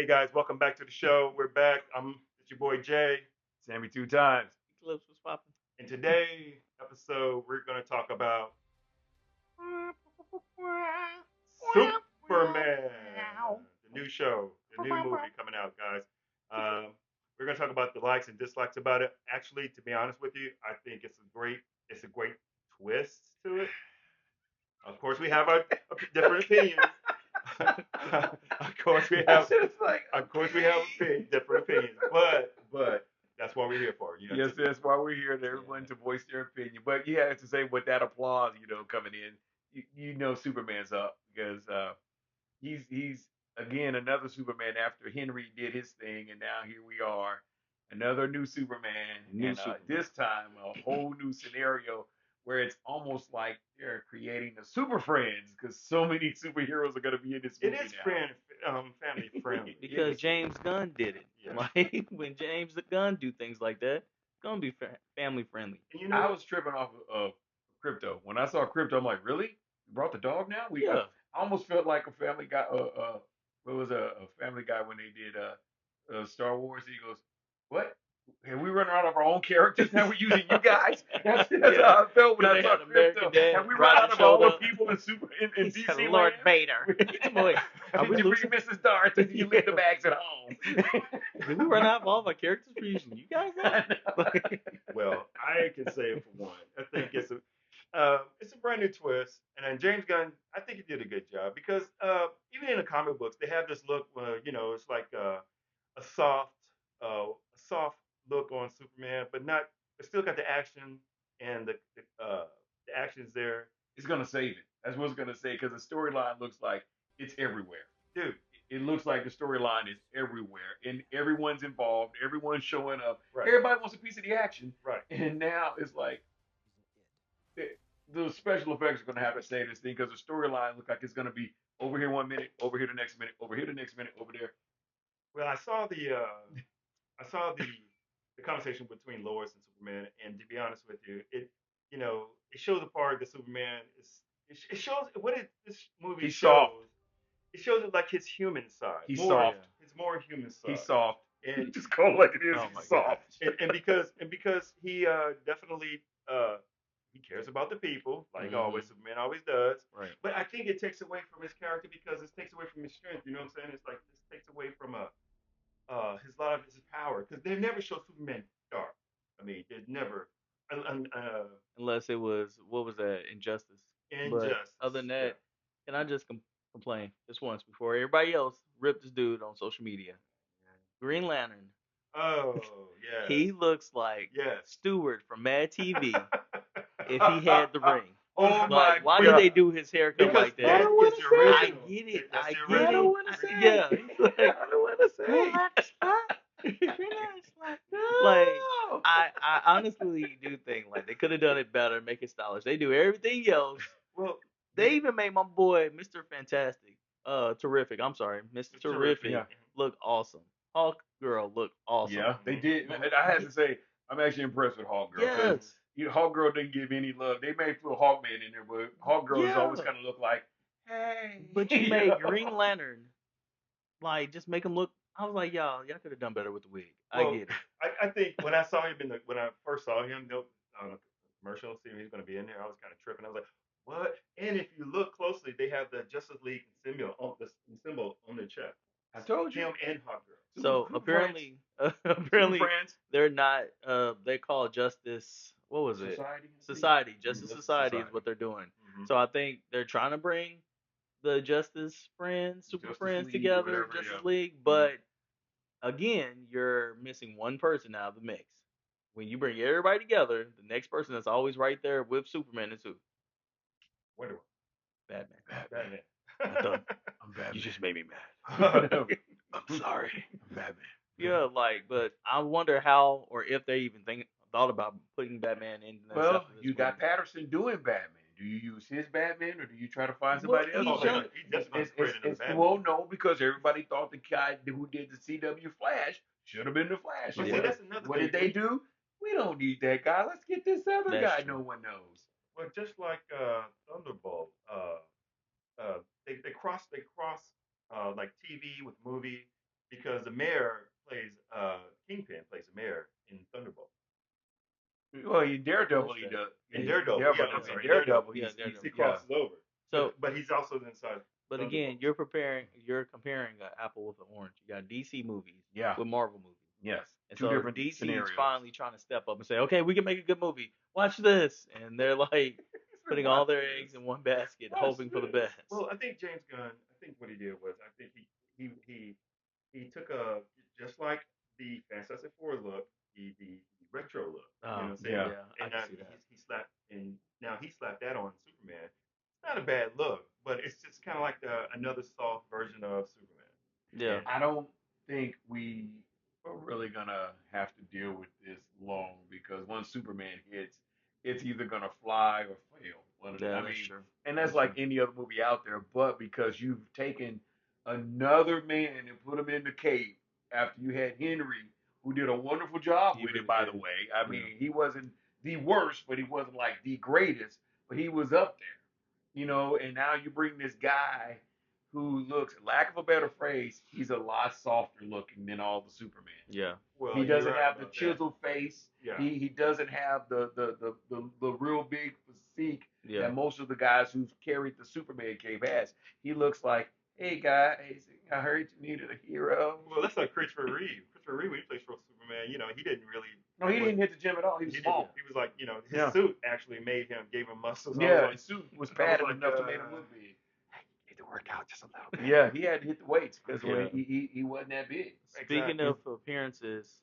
guys, welcome back to the show. We're back. It's your boy Jay, Sammy two times. Eclipse was popping. and today episode we're going to talk about Superman, the new show, the new movie coming out, guys. We're going to talk about the likes and dislikes about it. Actually, to be honest with you, I think it's a great twist to it. Of course, we have our different opinions. of course, we have. Of course, we have different opinions, but that's what we're here for. You know, Yes, that's why we're here, and everyone to voice their opinion. But you have to say with that applause, coming in, you know Superman's up because he's again another Superman after Henry did his thing, and now here we are, another new Superman, this time a whole new scenario where it's almost like they're creating the Super Friends because so many superheroes are going to be in this it movie is family friendly. Because James Gunn did it. Yeah. Like when James Gunn do things like that, it's gonna be family friendly. And you know, I was tripping off of Crypto. When I saw Crypto, I'm like, really? You brought the dog now? Yeah. I almost felt like a Family Guy. What was a Family Guy when they did Star Wars? He goes, what? Have we run out of our own characters now? We're using you guys. That's how I felt when I saw Crypto. Have we run out of all the people in in He DC said, Lord land? Vader. Boy, are Did we you bring losing? Mrs. Darth or did you leave the bags at home? Did we run out of all of our characters for using you guys now? well, I can say it for one. I think it's a brand new twist, and then James Gunn, I think he did a good job because even in the comic books, they have this look where it's like a soft look on Superman, but not. It still got the action and the action's there, It's gonna save it. That's what it's gonna say because the storyline looks like it's everywhere. dude. It looks like the storyline is everywhere, and everyone's involved. Everyone's showing up. Right, Everybody wants a piece of the action, right. and now it's like the special effects are gonna have to save this thing because the storyline looks like it's gonna be over here 1 minute, over here the next minute, over here the next minute, over there. Well, I saw the conversation between Lois and Superman, and to be honest with you, it shows a part that Superman is. It shows what this movie He's shows. soft. It shows it like his human side. He's more, soft. His more human side. He's soft. And Just call it like it is. Oh my He's soft. and because he definitely he cares about the people like always Superman always does. Right. But I think it takes away from his character because it takes away from his strength. You know what I'm saying? It's like this takes away from his lot of his power because they never show Superman dark. I mean, they never. Unless it was what was that Injustice. Injustice. But other than Yeah. that, can I just complain just once before everybody else ripped this dude on social media? Green Lantern. Oh yeah. He looks like Yes. Stewart from Mad TV if he had the ring. Oh Like, my why God. did they do his haircut Because like that that? is the I original. get it. That's I the get it. original. Yeah. He's like, I don't want to say. like I honestly do think like they could have done it better, make it stylish. They do everything else. Well, They even made my boy Mr. Fantastic, terrific. I'm sorry, Mr. Terrific, Yeah. look awesome. Hawk Girl look awesome. Yeah, they did. I have to say, I'm actually impressed with Hawk Girl. 'Cause Yes. Hawk Girl didn't give any love. They may put Hawkman in there, but Hawk Girl has always Yeah. kind of looked like, hey. But you made Green Lantern, like, just make him look. I was like, y'all could have done better with the wig. Well, I get it. I think when I saw him when I first saw him on the commercial, seeing he's going to be in there, I was kind of tripping. I was like, what? And if you look closely, they have the Justice League symbol on their chest. I told you. Him and Hawk Girl. So Super apparently, Friends. Friends. they're not. They call Justice. What was it? Society. Justice Society is what they're doing. Mhm. So I think they're trying to bring the Justice Friends, Super Justice Friends League, together, whatever, Justice yeah. League. But again, you're missing one person out of the mix. When you bring everybody together, the next person that's always right there with Superman is who? Wonder Woman. Batman. Batman. I thought I'm Batman. you just made me mad. I'm sorry. I'm Batman. Yeah, like, but I wonder how or if they even thought about putting Batman in. Well, you got Patterson doing Batman. Do you use his Batman or do you try to find somebody Well, else? he's young. He definitely created another Batman. Well, no, because everybody thought the guy who did the CW Flash should have been the Flash. But Yeah. see, that's another What thing. did they do? We don't need that guy. Let's get this other That's guy true. no one knows. Well, just like Thunderbolt, they cross like TV with movie. because the mayor plays Kingpin plays the mayor in Thunderbolt. Well, in Daredevil, he Bullshit. does. In In Daredevil, Daredevil, yeah, I'm sorry, in Daredevil, Yeah, he's Daredevil. he yeah. crosses over. So, But he's also inside. but again, Thunderbolts. you're comparing an apple with an orange. You got DC movies Yeah. with Marvel movies. Yes. And Two so different DC scenarios. is finally trying to step up and say, okay, we can make a good movie. Watch this. And they're like putting all their eggs in one basket, Watch hoping for the this. best. Well, I think James Gunn. I think what he did was, I think he took a, just like the Fantastic Four look, the retro look. You know what I'm saying? Yeah. I And can see that. he slapped, and now he slapped that on Superman. It's not a bad look, but it's just kind of like another soft version of Superman. Yeah. I don't think we are really gonna have to deal with this long because once Superman hits, it's either gonna fly or fail. Yeah, I that's mean, true. and that's like any other movie out there, but because you've taken another man and put him in the cave after you had Henry, who did a wonderful job He with really it, by did. the way. I mean, he wasn't the worst, but he wasn't like the greatest, but he was up there, and now you bring this guy who looks, lack of a better phrase, he's a lot softer looking than all the Superman. Yeah. Well, He you're doesn't right have the about that. chiseled face. Yeah. He doesn't have the real big physique Yeah. that most of the guys who've carried the Superman cape has. He looks like, hey guys, I heard you needed a hero. Well, that's like Christopher Reeve. Christopher Reeve, when he plays for Superman, he didn't really. No, he didn't hit the gym at all. He was He small. didn't. He was like, his Yeah. suit actually gave him muscles. I Yeah, was his suit was I was padded like, enough to make him look big. need to work out just a little bit. Yeah, he had to hit the weights because Yeah. he wasn't that big. Speaking Exactly. of appearances,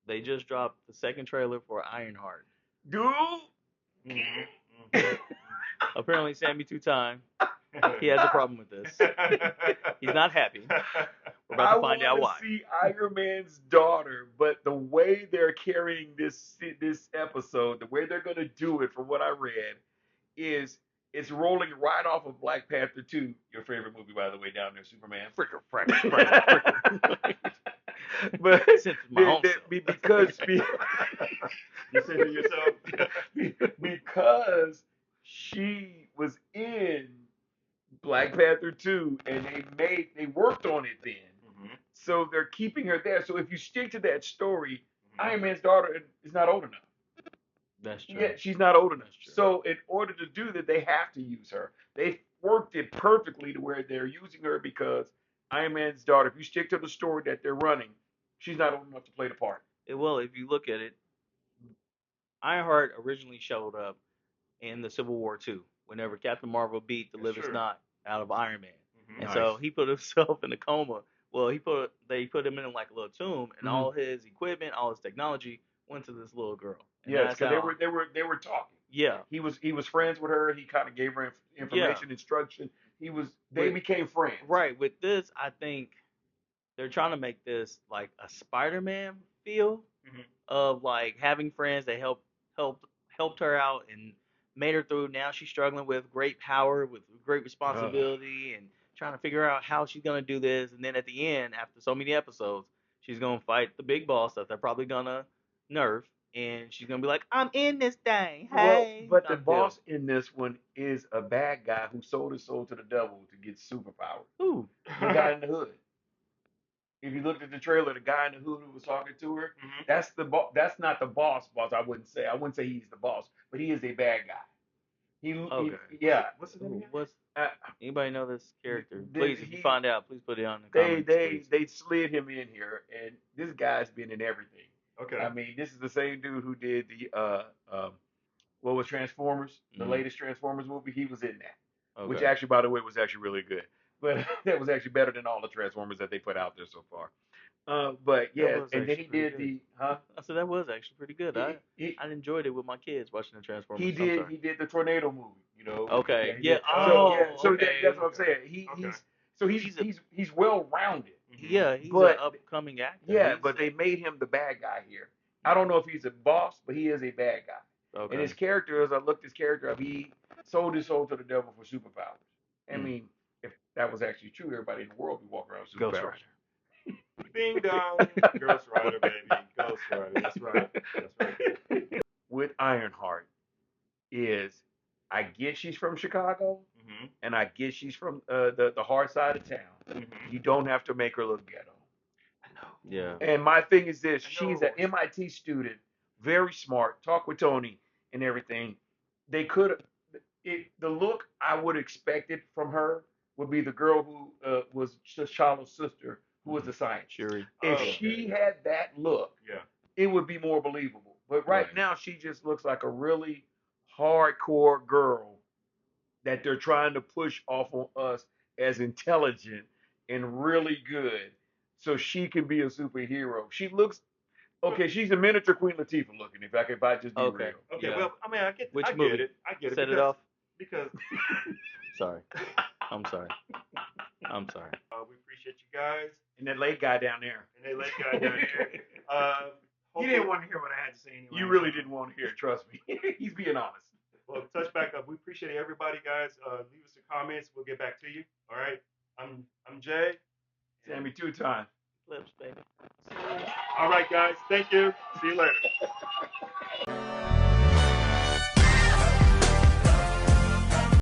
they just dropped the second trailer for Ironheart. Dude. Mhm. Apparently, Sammy Two-Time, he has a problem with this. He's not happy. We're about to find out I why. want to see Iron Man's daughter, but the way they're carrying this episode, the way they're going to do it, from what I read, is it's rolling right off of Black Panther 2, your favorite movie, by the way, down there, Superman. Fricker. But Since my own self. because You said it yourself. because she was in Black Panther 2 and they worked on it then. So they're keeping her there. So if you stick to that story, Iron Man's daughter is not old enough. That's true. Yeah, she's not old enough. That's true. So in order to do that, they have to use her. They worked it perfectly to where they're using her because Iron Man's daughter, if you stick to the story that they're running, she's not old enough to play the part. Well, if you look at it, Ironheart originally showed up in the Civil War II, whenever Captain Marvel beat the living Sure. snot out of Iron Man. And Nice. so he put himself in a coma. Well, they put him in like a little tomb, and all his equipment, all his technology went to this little girl. And Yes, that's because how- they were talking. Yeah, He was friends with her. He kind of gave her information, instruction. They became friends. right. With this, I think they're trying to make this like a Spider-Man feel of like having friends that helped her out and made her through. Now she's struggling with great power, with great responsibility, and trying to figure out how she's gonna do this. And then at the end, after so many episodes, she's gonna fight the big boss that they're probably gonna nerf, and she's gonna be like, "I'm in this thing, hey." Well, but the type deal. boss in this one is a bad guy who sold his soul to the devil to get superpowers. Ooh, The guy in the hood. If you looked at the trailer, the guy in the hood who was talking to her, that's the boss. That's not the boss. I wouldn't say he's the boss, but he is a bad guy. Okay. Yeah. What's his name again? What's Uh, anybody know this character? They- Please, if he- you find out, please put it on the They comments. they please. they slid him in here, and this guy's been in everything. Okay. I mean, this is the same dude who did the what was Transformers, the Mhm. latest Transformers movie. He was in that, Okay. which actually, by the way, was actually really good. But that was actually better than all the Transformers that they put out there so far. But yeah, was and then he actually did pretty the I said that was actually pretty good. he, I enjoyed it with my kids watching the Transformers. he I'm did sorry. he did the tornado movie. Okay. he Yeah. did. Oh, So okay. that's what I'm saying. Okay. He's well rounded. Yeah, he's But- an upcoming actor. Yeah, He's- but they made him the bad guy here. I don't know if he's a boss, but he is a bad guy. okay. And his character, as I looked his character up, he sold his soul to the devil for superpowers. I mean, if that was actually true, everybody in the world would walk around with Ghost superpowers. Rider. Ding dong. Ghost Rider, baby. Ghost Rider. That's right. That's right. With Ironheart is, I get she's from Chicago, and I get she's from the hard side of town. You don't have to make her look ghetto. Yeah. And my thing is this: I she's know. an MIT student, very smart. Talk with Tony and everything. They could the look I would expect it from her would be the girl who was T'Challa's sister, who was the scientist. Shuri. If Oh, she had that look, Yeah. it would be more believable. But right Right. now, she just looks like a really hardcore girl that they're trying to push off on us as intelligent and really good, so she can be a superhero. She looks okay. She's a miniature Queen Latifah looking. If I just be Okay. real. Okay. Yeah. Well, I mean, Which I get movie? it. I get it. Set it because, off. Because Sorry. I'm sorry. I'm sorry. we appreciate you guys And that late guy down there. and they let guy down here. You didn't want to hear what I had to say anyway. You really didn't want to hear it. Trust me. He's being honest. Well, touch back up. We appreciate everybody, guys. Leave us some comments. We'll get back to you. All right. I'm Jay. Sammy, 2 times. Flips, baby. All right, guys. Thank you. See you later.